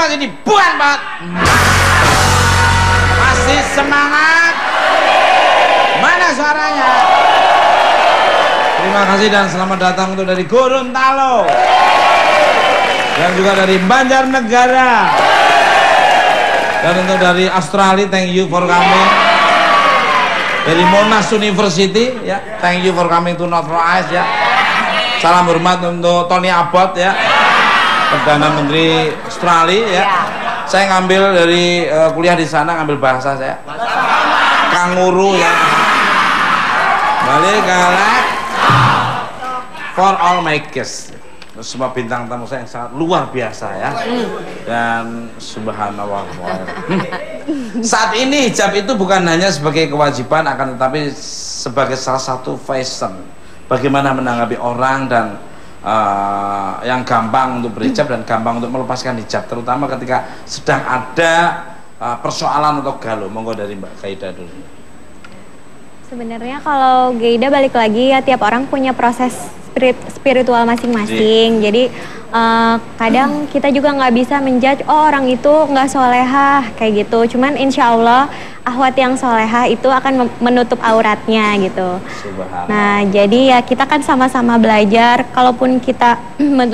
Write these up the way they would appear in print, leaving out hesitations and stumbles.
Mas ini buan banget. Masih semangat. Mana suaranya? Terima kasih dan selamat datang untuk dari Gorontalo dan juga dari Banjarnegara dan untuk dari Australia. Thank you for coming. Dari Monash University ya, thank you for coming to North Rise ya. Salam hormat untuk Tony Abbott ya, Perdana Menteri Australia ya. Saya ngambil dari kuliah di sana, ngambil bahasa saya. Kanguru ya. Balik galak for all my guests. Semua bintang tamu saya yang sangat luar biasa ya. Dan subhanallah. Saat ini hijab itu bukan hanya sebagai kewajiban, akan tetapi sebagai salah satu fashion. Bagaimana menanggapi orang dan yang gampang untuk berhijab dan gampang untuk melepaskan hijab, terutama ketika sedang ada persoalan atau galau. Monggo dari Mbak Gaida dulu. Sebenarnya kalau Gaida balik lagi ya, tiap orang punya proses spiritual masing-masing. Jadi kadang kita juga nggak bisa menjudge, oh orang itu nggak solehah kayak gitu. Cuman insya Allah ahwat yang solehah itu akan menutup auratnya gitu. Nah jadi ya kita kan sama-sama belajar. Kalaupun kita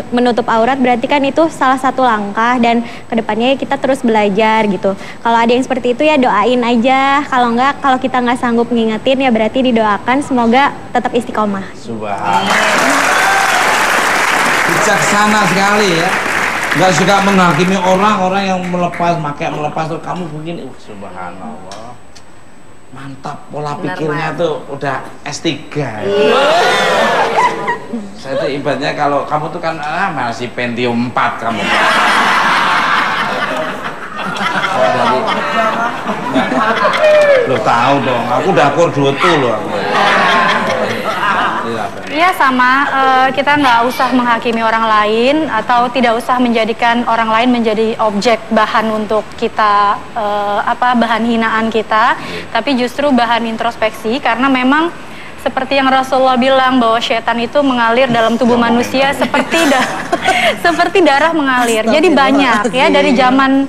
menutup aurat berarti kan itu salah satu langkah, dan kedepannya kita terus belajar gitu. Kalau ada yang seperti itu ya doain aja. Kalau enggak, kalau kita nggak sanggup ngingetin ya berarti didoakan semoga tetap istiqomah. Subhanallah. Bijaksana sekali ya. Nggak suka menghakimi orang yang melepas terus kamu begini. Subhanallah. Mantap, pola pikirnya tuh udah S3 ya. Saya tuh ibaratnya kalau kamu tuh kan masih Pentium 4 kamu. Lo tahu dong, aku dapur 2 tuh loh. Iya sama, kita nggak usah menghakimi orang lain atau tidak usah menjadikan orang lain menjadi objek bahan untuk kita, bahan hinaan kita, tapi justru bahan introspeksi, karena memang seperti yang Rasulullah bilang bahwa setan itu mengalir dalam tubuh manusia seperti darah mengalir. Jadi banyak ya, dari zaman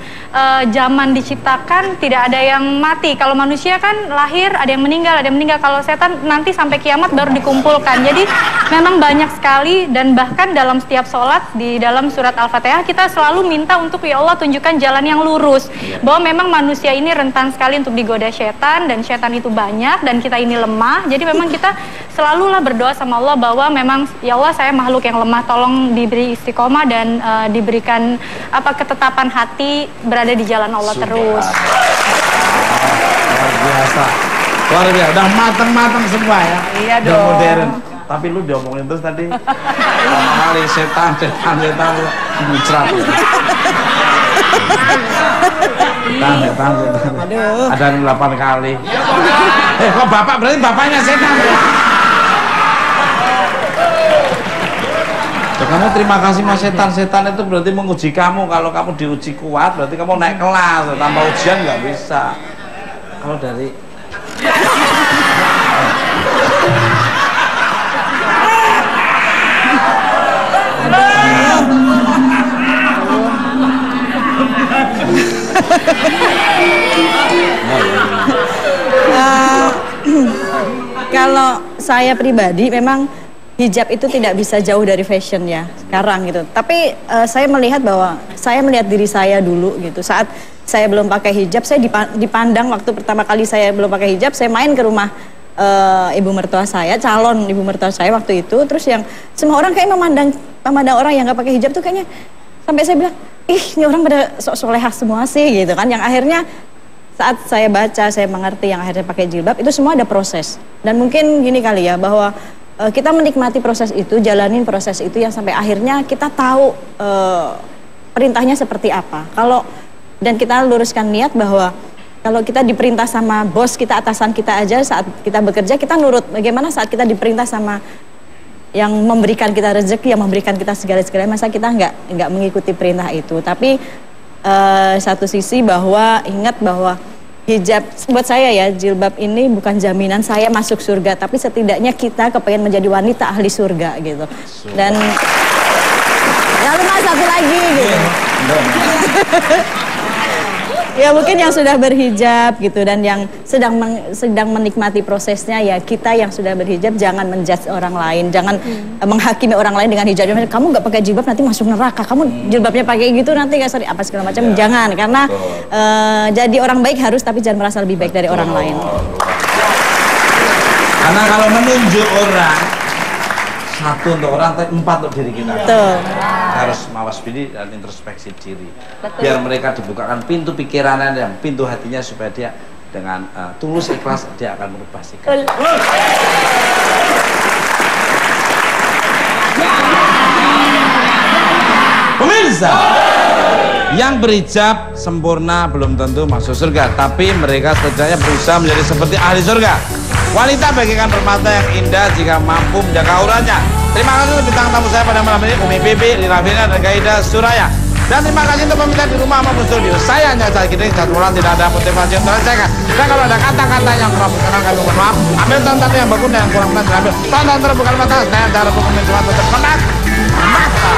diciptakan tidak ada yang mati. Kalau manusia kan lahir ada yang meninggal. Kalau setan nanti sampai kiamat baru dikumpulkan. Jadi memang banyak sekali, dan bahkan dalam setiap sholat di dalam surat Al-Fatihah kita selalu minta untuk ya Allah tunjukkan jalan yang lurus. Bahwa memang manusia ini rentan sekali untuk digoda setan, dan setan itu banyak dan kita ini lemah. Jadi memang kita selalulah berdoa sama Allah bahwa memang ya Allah saya makhluk yang lemah, tolong diberi istiqomah dan diberikan ketetapan hati berada di jalan Allah terus. Luar biasa. Luar biasa. Udah matang-matang semua ya. Iya udah dong. Modern. Tapi lu diomongin terus tadi. Kali setan lu muncrat. Setan. Ada 8 kali. Kok bapak berarti bapaknya setan ya? Kamu terima kasih mas setan itu berarti menguji kamu. Kalau kamu diuji kuat berarti kamu naik kelas. Tanpa ujian nggak bisa. Kalau dari kalau saya pribadi memang hijab itu tidak bisa jauh dari fashion ya sekarang gitu. Tapi saya melihat diri saya dulu gitu. Saat saya belum pakai hijab, saya dipandang waktu pertama kali saya belum pakai hijab, saya main ke rumah ibu mertua saya, calon ibu mertua saya waktu itu. Terus yang semua orang kayak memandang orang yang nggak pakai hijab tuh kayaknya, sampai saya bilang, ih ini orang pada sok solehah semua sih gitu kan. Yang akhirnya saat saya baca, saya mengerti yang akhirnya pakai jilbab itu semua ada proses. Dan mungkin gini kali ya, bahwa kita menikmati proses itu, jalanin proses itu yang sampai akhirnya kita tahu perintahnya seperti apa. Dan kita luruskan niat bahwa kalau kita diperintah sama bos kita, atasan kita aja saat kita bekerja kita nurut. Bagaimana saat kita diperintah sama yang memberikan kita rezeki, yang memberikan kita segala-galanya, masa kita nggak mengikuti perintah itu. Tapi satu sisi bahwa ingat bahwa hijab buat saya ya, jilbab ini bukan jaminan saya masuk surga, tapi setidaknya kita kepengen menjadi wanita ahli surga gitu. Dan Lalu mas satu lagi gitu. Ya mungkin yang sudah berhijab gitu dan yang sedang menikmati prosesnya, ya kita yang sudah berhijab jangan menjudge orang lain, jangan menghakimi orang lain dengan hijabnya. Kamu nggak pakai jilbab nanti masuk neraka, kamu jilbabnya pakai gitu nanti nggak sorry apa segala macam. Jangan, karena jadi orang baik harus, tapi jangan merasa lebih baik dari orang lain. Karena kalau menunjuk orang, satu untuk orang, tapi 4 untuk diri kita. Betul. Harus mawas diri dan introspeksi diri. Biar mereka dibukakan pintu pikirannya dan pintu hatinya supaya dia dengan tulus ikhlas dia akan merubah sikap. Pemirsa, yang berhijab sempurna belum tentu masuk surga, tapi mereka setidaknya berusaha menjadi seperti ahli surga. Wanita bagikan permata yang indah jika mampu menjaga auranya. Terima kasih untuk bintang tamu saya pada malam ini, Umi Bibi, Lila Vina, dan Gaida Suraya. Dan terima kasih untuk pemirsa di rumah maupun studio. Saya hanya saat gini, satu bulan tidak ada motivasi untuk tercegah. Dan kalau ada kata-kata yang kurang berkenan, kami mohon maaf. Ambil tonton yang bagus dan yang kurang benar diambil. Tonton terus bukan mata, saya cara hukum cuma tetap konak mata.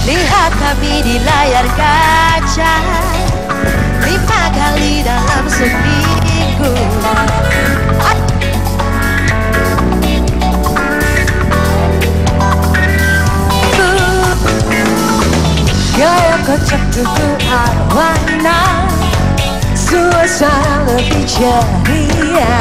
Lihat kami di layar kaca 5 kali dalam seminggu. Gaya kocak tutu arwana, suasana lebih ceria.